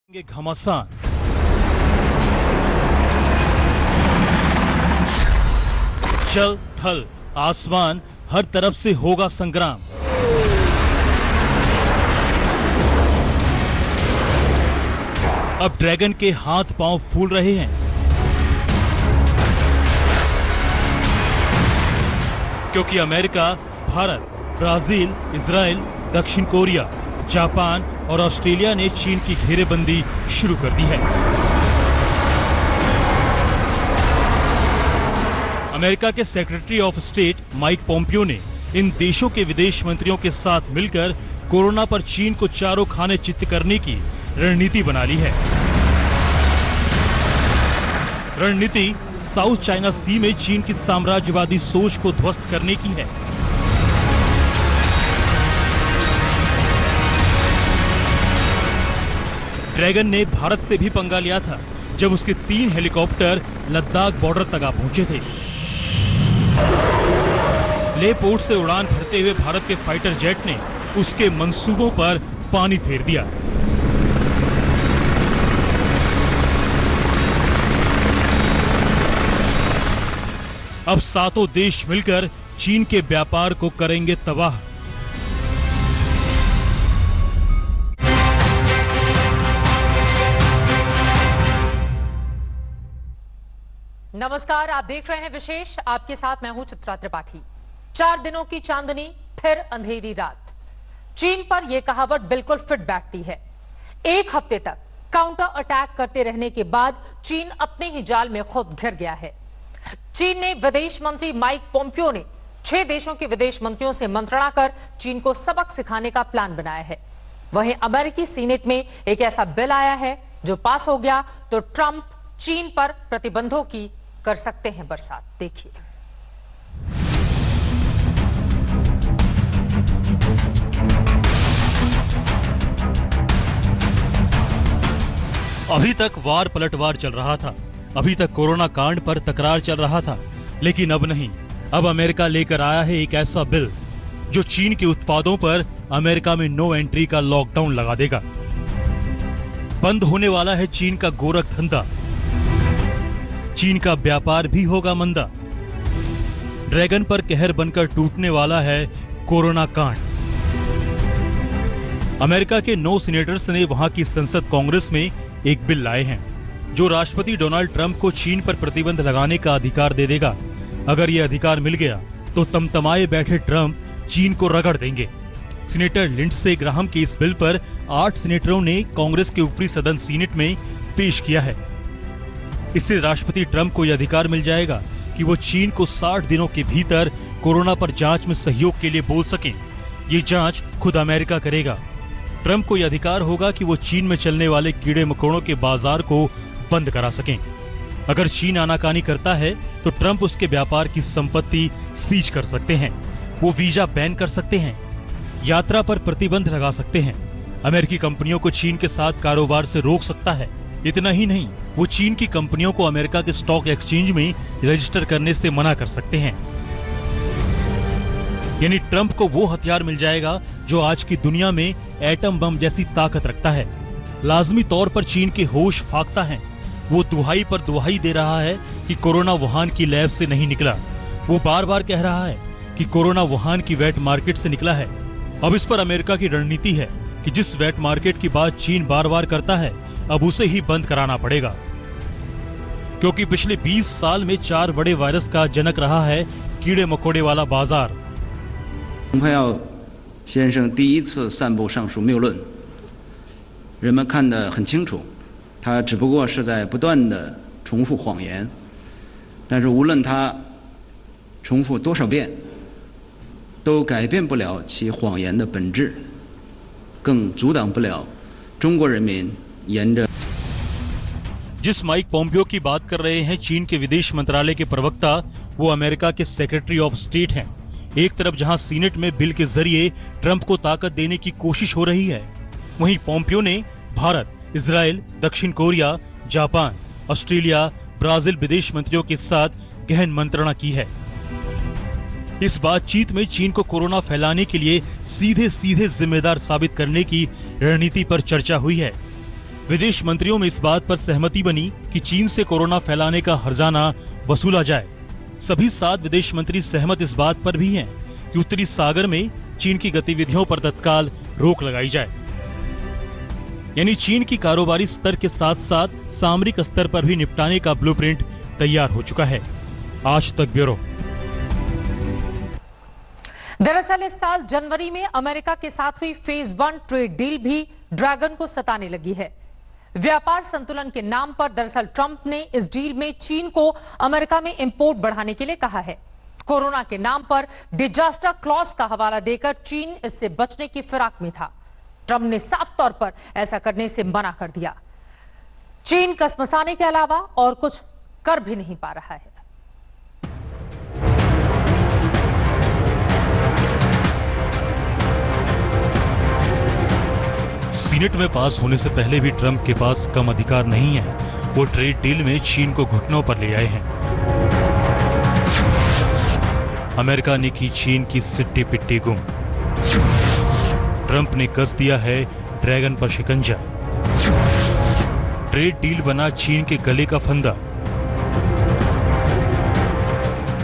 घमासान। जल थल आसमान हर तरफ से होगा संग्राम। अब ड्रैगन के हाथ पांव फूल रहे हैं, क्योंकि अमेरिका, भारत, ब्राजील, इजराइल, दक्षिण कोरिया, जापान और ऑस्ट्रेलिया ने चीन की घेरेबंदी शुरू कर दी है। अमेरिका के secretary of state Mike Pompeo ने इन देशों के विदेश मंत्रियों के साथ मिलकर कोरोना पर चीन को चारों खाने चित्त करने की रणनीति बना ली है। रणनीति साउथ चाइना सी में चीन की साम्राज्यवादी सोच को ध्वस्त करने की है। ड्रैगन ने भारत से भी पंगा लिया था जब उसके 3 हेलीकॉप्टर लद्दाख बॉर्डर तक आ पहुंचे थे। लेह पोर्ट से उड़ान भरते हुए भारत के फाइटर जेट ने उसके मंसूबों पर पानी फेर दिया। अब सातों देश मिलकर चीन के व्यापार को करेंगे तबाह। नमस्कार, आप देख रहे हैं विशेष। आपके साथ मैं हूं चित्रा त्रिपाठी। 4 दिनों की चांदनी, फिर अंधेरी रात। चीन पर यह कहावत बिल्कुल फिट बैठती है। 1 हफ्ते तक काउंटर अटैक करते रहने के बाद चीन अपने ही जाल में खुद घिर गया है। चीन ने विदेश मंत्री माइक पोम्पियो ने 6 देशों के विदेश मंत्रियों से मंत्रणा कर चीन को सबक सिखाने का प्लान बनाया है। वहीं अमेरिकी सीनेट में एक ऐसा बिल आया है जो पास हो गया तो ट्रंप चीन पर प्रतिबंधों की कर सकते हैं बरसात। देखिए। अभी तक वार पलटवार चल रहा था, अभी तक कोरोना कांड पर तकरार चल रहा था, लेकिन अब नहीं। अब अमेरिका लेकर आया है एक ऐसा बिल जो चीन के उत्पादों पर अमेरिका में नो एंट्री का लॉकडाउन लगा देगा। बंद होने वाला है चीन का गोरख धंधा, चीन का व्यापार भी होगा मंदा। ड्रैगन पर कहर बनकर टूटने वाला है कोरोना कांड। अमेरिका के 9 सीनेटर्स ने वहां की संसद कांग्रेस में एक बिल लाए हैं जो राष्ट्रपति डोनाल्ड ट्रंप को चीन पर प्रतिबंध लगाने का अधिकार दे देगा। अगर यह अधिकार मिल गया तो तमतमाए बैठे ट्रंप चीन को रगड़ देंगे। सीनेटर लिंडसे ग्राहम के इस बिल पर 8 सीनेटरों ने कांग्रेस के ऊपरी सदन सीनेट में पेश किया है। इससे राष्ट्रपति ट्रंप को यह अधिकार मिल जाएगा कि वो चीन को 60 दिनों के भीतर कोरोना पर जांच में सहयोग के लिए बोल सकें। ये जांच खुद अमेरिका करेगा। ट्रंप को यह अधिकार होगा कि वो चीन में चलने वाले कीड़े मकोड़ों के बाजार को बंद करा सकें। अगर चीन आनाकानी करता है तो ट्रंप उसके व्यापार की संपत्ति सीज कर सकते हैं। वो वीजा बैन कर सकते हैं, यात्रा पर प्रतिबंध लगा सकते हैं, अमेरिकी कंपनियों को चीन के साथ कारोबार से रोक सकता है। इतना ही नहीं, वो चीन की कंपनियों को अमेरिका के स्टॉक एक्सचेंज में रजिस्टर करने से मना कर सकते हैं। यानी ट्रंप को वो हथियार मिल जाएगा जो आज की दुनिया में एटम बम जैसी ताकत रखता है। लाजमी तौर पर चीन के होश फाख्ता हैं। वो दुहाई पर दुहाई दे रहा है कि कोरोना वुहान की लैब से नहीं निकला। वो बार बार कह रहा है कि कोरोना वुहान की वेट मार्केट से निकला है। अब इस पर अमेरिका की रणनीति है कि जिस वेट मार्केट की बात चीन बार बार करता है, अब उसे ही बंद कराना पड़ेगा, क्योंकि पिछले 20 साल में 4 बड़े वायरस का जनक रहा है कीड़े मकोड़े वाला बाजार। 蓬佩奥先生第一次散布上述谬论，人们看得很清楚，他只不过是在不断地重复谎言。但是无论他重复多少遍，都改变不了其谎言的本质，更阻挡不了中国人民沿着 जिस माइक पोम्पियो की बात कर रहे हैं चीन के विदेश मंत्रालय के प्रवक्ता, वो अमेरिका के सेक्रेटरी ऑफ स्टेट हैं। एक तरफ जहां सीनेट में बिल के जरिए ट्रंप को ताकत देने की कोशिश हो रही है, वहीं पोम्पियो ने भारत, इजराइल, दक्षिण कोरिया, जापान, ऑस्ट्रेलिया, ब्राजील विदेश मंत्रियों के साथ गहन मंत्रणा की है। इस बातचीत में चीन को कोरोना फैलाने के लिए सीधे सीधे जिम्मेदार साबित करने की रणनीति पर चर्चा हुई है। विदेश मंत्रियों में इस बात पर सहमति बनी कि चीन से कोरोना फैलाने का हर्जाना वसूला जाए। सभी 7 विदेश मंत्री सहमत इस बात पर भी हैं कि उत्तरी सागर में चीन की गतिविधियों पर तत्काल रोक लगाई जाए। यानी चीन की कारोबारी स्तर के साथ साथ सामरिक स्तर पर भी निपटाने का ब्लूप्रिंट तैयार हो चुका है। आज तक ब्यूरो। दरअसल इस साल जनवरी में अमेरिका के साथ हुई फेज 1 ट्रेड डील भी ड्रैगन को सताने लगी है। व्यापार संतुलन के नाम पर दरअसल ट्रंप ने इस डील में चीन को अमेरिका में इंपोर्ट बढ़ाने के लिए कहा है। कोरोना के नाम पर डिजास्टर क्लॉज का हवाला देकर चीन इससे बचने की फिराक में था। ट्रंप ने साफ तौर पर ऐसा करने से मना कर दिया। चीन कसमसाने के अलावा और कुछ कर भी नहीं पा रहा है। सीनेट में पास होने से पहले भी ट्रंप के पास कम अधिकार नहीं है। वो ट्रेड डील में चीन को घुटनों पर ले आए हैं। अमेरिका ने की चीन की सिट्टी पिट्टी गुम। ट्रंप ने कस दिया है ड्रैगन पर शिकंजा। ट्रेड डील बना चीन के गले का फंदा।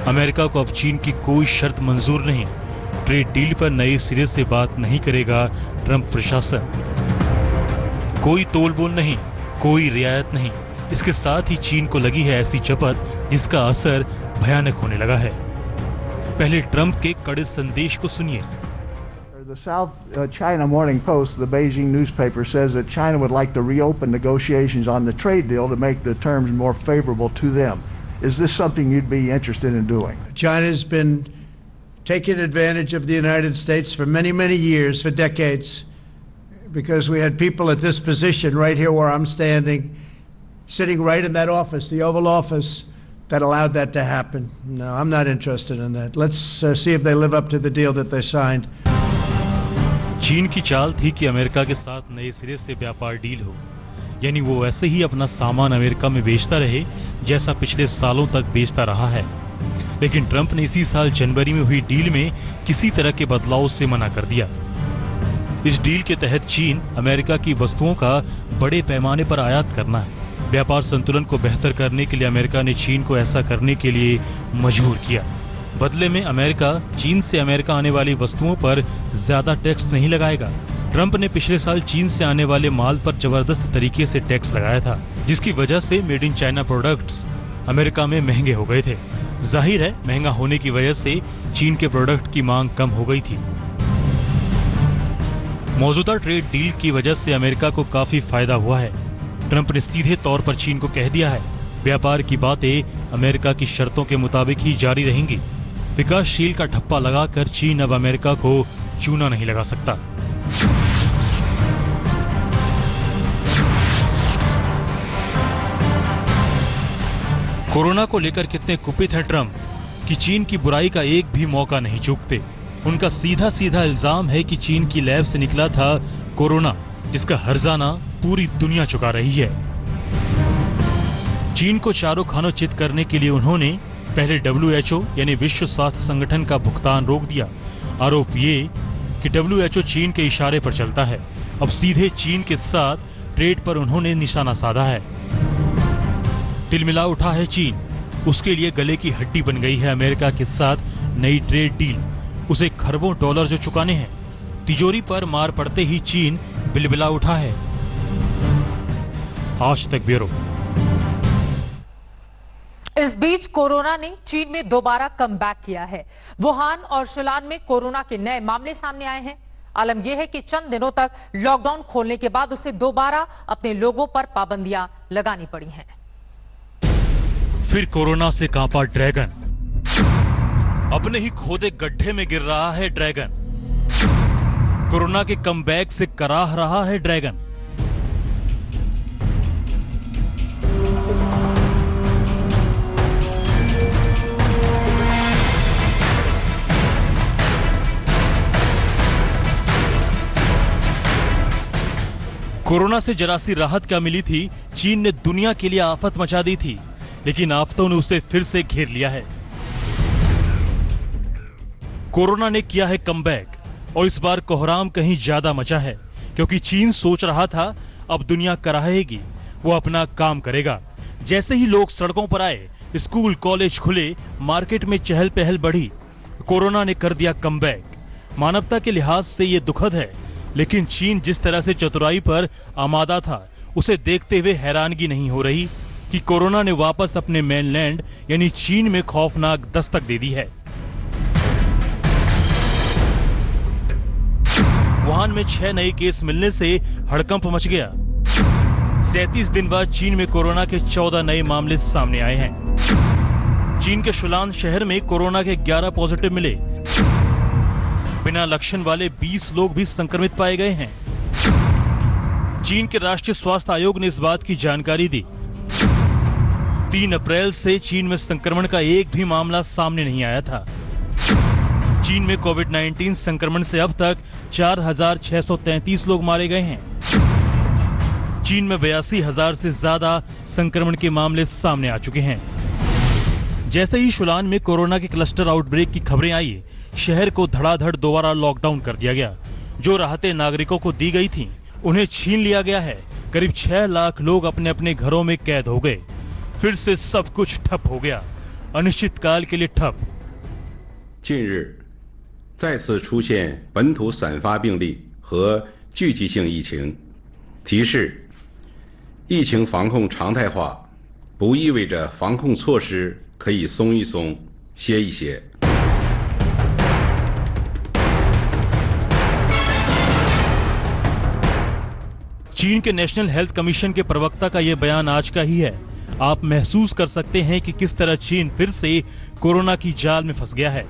अमेरिका को अब चीन की कोई शर्त मंजूर नहीं। ट्रेड डील पर नए सिरे से बात नहीं करेगा ट्रंप प्रशासन। कोई तोलमोल नहीं, कोई रियायत नहीं। इसके साथ ही चीन को लगी है ऐसी चपत जिसका असर भयानक होने लगा है। पहले ट्रंप के कड़े संदेश को सुनिए। The South China Morning Post, the Beijing newspaper, says that China would like to reopen negotiations on the trade deal to make the terms more favorable to them. Is this something you'd be interested in doing? China's been taking advantage of the United States for many, many years, for decades, because we had people at this position right here where I'm standing, sitting right in that office, the Oval Office, that allowed that to happen. No, I'm not interested in that. Let's see if they live up to the deal that they signed. चीन की चाल थी कि America के साथ नए सिरे से व्यापार डील हो, यानी वो वैसे ही अपना सामान अमेरिका में बेचता रहे जैसा पिछले सालों तक बेचता रहा है। लेकिन ट्रंप ने इसी साल जनवरी में हुई डील में किसी तरह के बदलाव से मना कर दिया। इस डील के तहत चीन अमेरिका की वस्तुओं का बड़े पैमाने पर आयात करना है। व्यापार संतुलन को बेहतर करने के लिए अमेरिका ने चीन को ऐसा करने के लिए मजबूर किया। बदले में अमेरिका चीन से अमेरिका आने वाली वस्तुओं पर ज्यादा टैक्स नहीं लगाएगा। ट्रंप ने पिछले साल चीन से आने वाले माल पर जबरदस्त तरीके से टैक्स लगाया था, जिसकी वजह से made in China products America में महंगे हो गए थे। जाहिर है महंगा होने की वजह से चीन के प्रोडक्ट की मांग कम हो गई थी। मौजूदा ट्रेड डील की वजह से अमेरिका को काफी फायदा हुआ है। ट्रंप ने सीधे तौर पर चीन को कह दिया है, व्यापार की बातें अमेरिका की शर्तों के मुताबिक ही जारी रहेंगी। विकासशील का ठप्पा लगाकर चीन अब अमेरिका को चूना नहीं लगा सकता। कोरोना को लेकर कितने कुपित हैं ट्रंप कि चीन की बुराई का एक भी मौका नहीं चूकते। उनका सीधा सीधा इल्जाम है कि चीन की लैब से निकला था कोरोना, जिसका हर्जाना पूरी दुनिया चुका रही है। चीन को चारों खानों चित करने के लिए उन्होंने पहले WHO यानी विश्व स्वास्थ्य संगठन का भुगतान रोक दिया। आरोप ये कि WHO चीन के इशारे पर चलता है। अब सीधे चीन के साथ ट्रेड पर उन्होंने निशाना साधा है। तिलमिला उठा है चीन, उसके लिए गले की हड्डी बन गई है अमेरिका के साथ नई ट्रेड डील। उसे खरबों डॉलर जो चुकाने हैं, तिजोरी पर मार पड़ते ही चीन बिलबिला उठा है। आज तक ब्यूरो। इस बीच कोरोना ने चीन में दोबारा कमबैक किया है। वुहान और शिलान में कोरोना के नए मामले सामने आए हैं। आलम यह है कि चंद दिनों तक लॉकडाउन खोलने के बाद उसे दोबारा अपने लोगों पर पाबंदियां लगानी पड़ी हैं। फिर कोरोना से कांपा ड्रैगन, अपने ही खोदे गड्ढे में गिर रहा है ड्रैगन। कोरोना के कमबैक से कराह रहा है ड्रैगन। कोरोना से जरा सी राहत क्या मिली थी, चीन ने दुनिया के लिए आफत मचा दी थी, लेकिन आफतों ने उसे फिर से घेर लिया है। कोरोना ने किया है कमबैक और इस बार कोहराम कहीं ज्यादा मचा है, क्योंकि चीन सोच रहा था अब दुनिया कराहेगी, वो अपना काम करेगा। जैसे ही लोग सड़कों पर आए, स्कूल कॉलेज खुले, मार्केट में चहल पहल बढ़ी, कोरोना ने कर दिया कमबैक। मानवता के लिहाज से ये दुखद है, लेकिन चीन जिस तरह से चतुराई पर आमादा था, उसे देखते हुए हैरानगी नहीं हो रही कि कोरोना ने वापस अपने मेनलैंड यानी चीन में खौफनाक दस्तक दे दी है। वुहान में 6 नए केस मिलने से हड़कंप मच गया। 37 दिन बाद चीन में कोरोना के 14 नए मामले सामने आए हैं। चीन के शुलान शहर में कोरोना के 11 पॉजिटिव मिले। बिना लक्षण वाले 20 लोग भी संक्रमित पाए गए हैं। चीन के राष्ट्रीय स्वास्थ्य आयोग ने इस बात की जानकारी दी। 3 अप्रैल से चीन में संक्रमण का एक भी मामला सामने नहीं आया था। चीन में कोविड-19 संक्रमण से अब तक 4,633 लोग मारे गए हैं। चीन में 82,000 से ज्यादा संक्रमण के मामले सामने आ चुके हैं। जैसे ही शुलान में कोरोना के क्लस्टर आउटब्रेक की खबरें आई, शहर को धड़ाधड़ दोबारा लॉकडाउन कर दिया गया। जो राहतें नागरिकों को दी गई थीं, उन्हें छीन लिया गया है। करीब 6 लाख लोग अपने अपने घरों में कैद हो गए। फिर से सब कुछ ठप हो गया, अनिश्चित काल के लिए ठप। 近日再次出现本土散发病例和聚集性疫情，提示疫情防控常态化不意味着防控措施可以松一松、歇一歇。 चीन के नेशनल हेल्थ कमीशन के प्रवक्ता का यह बयान आज का ही है। आप महसूस कर सकते हैं कि किस तरह चीन फिर से कोरोना की जाल में फंस गया है।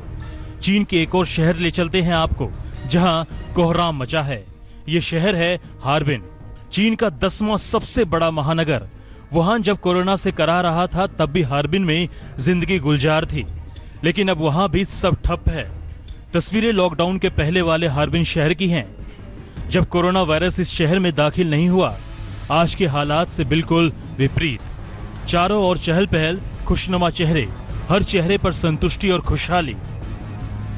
चीन के एक और शहर ले चलते हैं आपको, जहां कोहराम मचा है। ये शहर है हार्बिन, चीन का 10वां सबसे बड़ा महानगर। वुहान जब कोरोना से करा रहा था, तब भी हार्बिन में जिंदगी गुलजार थी, लेकिन अब वहां भी सब ठप है। तस्वीरें लॉकडाउन के पहले वाले हार्बिन शहर की हैं। जब कोरोना वायरस इस शहर में दाखिल नहीं हुआ, आज के हालात से बिल्कुल विपरीत। चारों ओर चहल पहल, खुशनुमा चेहरे, हर चेहरे पर संतुष्टि और खुशहाली।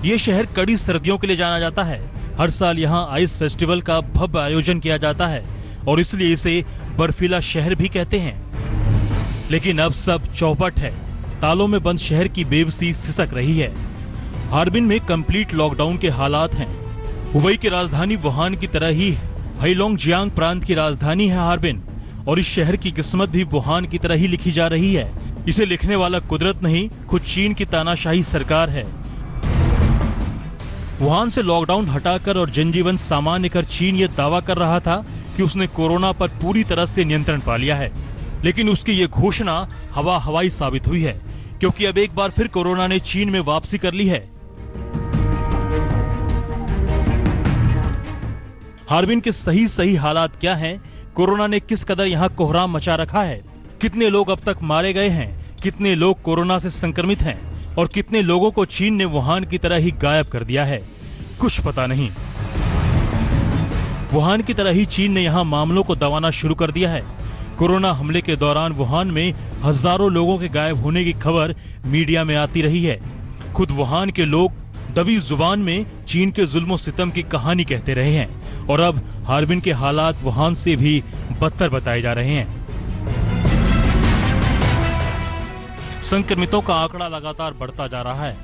ये शहर कड़ी सर्दियों के लिए जाना जाता है। हर साल यहाँ आइस फेस्टिवल का भव्य आयोजन किया जाता है और इसलिए इसे बर्फीला शहर भी कहते हैं। लेकिन अब सब चौपट है। तालों में बंद शहर की बेबसी सिसक रही है। हार्बिन में कंप्लीट लॉकडाउन के हालात हैं। हुबई की राजधानी वुहान की तरह ही हेलोंगजियांग प्रांत की राजधानी है हार्बिन, और इस शहर की किस्मत भी वुहान की तरह ही लिखी जा रही है। इसे लिखने वाला कुदरत नहीं, खुद चीन की तानाशाही सरकार है। वुहान से लॉकडाउन हटाकर और जनजीवन सामान्य कर चीन ये दावा कर रहा था कि उसने कोरोना पर पूरी तरह से नियंत्रण पा लिया है, लेकिन उसकी ये घोषणा हवाई साबित हुई है, क्योंकि अब एक बार फिर कोरोना ने चीन में वापसी कर ली है। हार्बिन के सही हालात क्या हैं? कोरोना ने किस कदर यहाँ कोहराम मचा रखा है? कितने लोग अब तक मारे गए हैं? कितने लोग कोरोना से संक्रमित हैं? और कितने लोगों को चीन ने वुहान की तरह ही गायब कर दिया है? कुछ पता नहीं। वुहान की तरह ही चीन ने यहाँ मामलों को दबाना शुरू कर दिया है। कोरोना हमले के दौरान वुहान में हजारों लोगों के गायब होने की खबर मीडिया में आती रही है। खुद वुहान के लोग दबी जुबान में चीन के जुल्म सितम की कहानी कहते रहे हैं, और अब हार्बिन के हालात वुहान से भी बदतर बताए जा रहे हैं। संक्रमितों का आंकड़ा लगातार बढ़ता जा रहा है।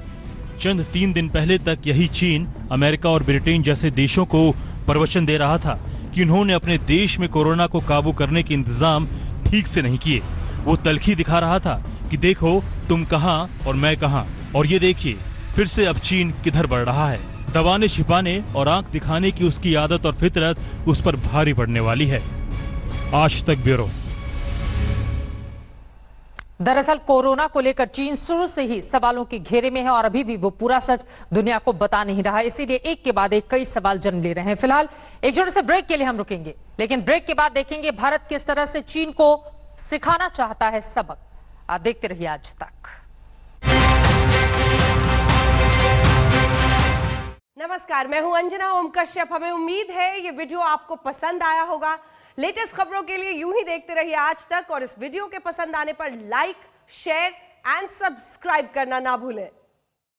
चंद 3 दिन पहले तक यही चीन, अमेरिका और ब्रिटेन जैसे देशों को प्रवचन दे रहा था कि उन्होंने अपने देश में कोरोना को काबू करने के इंतजाम ठीक से नहीं किए। वो तल्खी दिखा रहा था कि देखो तुम कहां और मैं कहां, और ये देखिए फिर से अब चीन किधर बढ़ रहा है। दबाने छिपाने और आंख दिखाने की उसकी आदत और फितरत उस पर भारी पड़ने वाली है। आज तक ब्यूरो। दरअसल कोरोना को लेकर चीन शुरू से ही सवालों के घेरे में है और अभी भी वो पूरा सच दुनिया को बता नहीं रहा, इसीलिए एक के बाद एक कई सवाल जन्म ले रहे हैं। फिलहाल एक छोटे से ब्रेक के लिए हम रुकेंगे, लेकिन ब्रेक के बाद देखेंगे भारत किस तरह से चीन को सिखाना चाहता है सबक। आप देखते रहिए आज तक। नमस्कार, मैं हूं अंजना ओम कश्यप। हमें उम्मीद है ये वीडियो आपको पसंद आया होगा। लेटेस्ट खबरों के लिए यूं ही देखते रहिए आज तक, और इस वीडियो के पसंद आने पर लाइक, शेयर एंड सब्सक्राइब करना ना भूलें।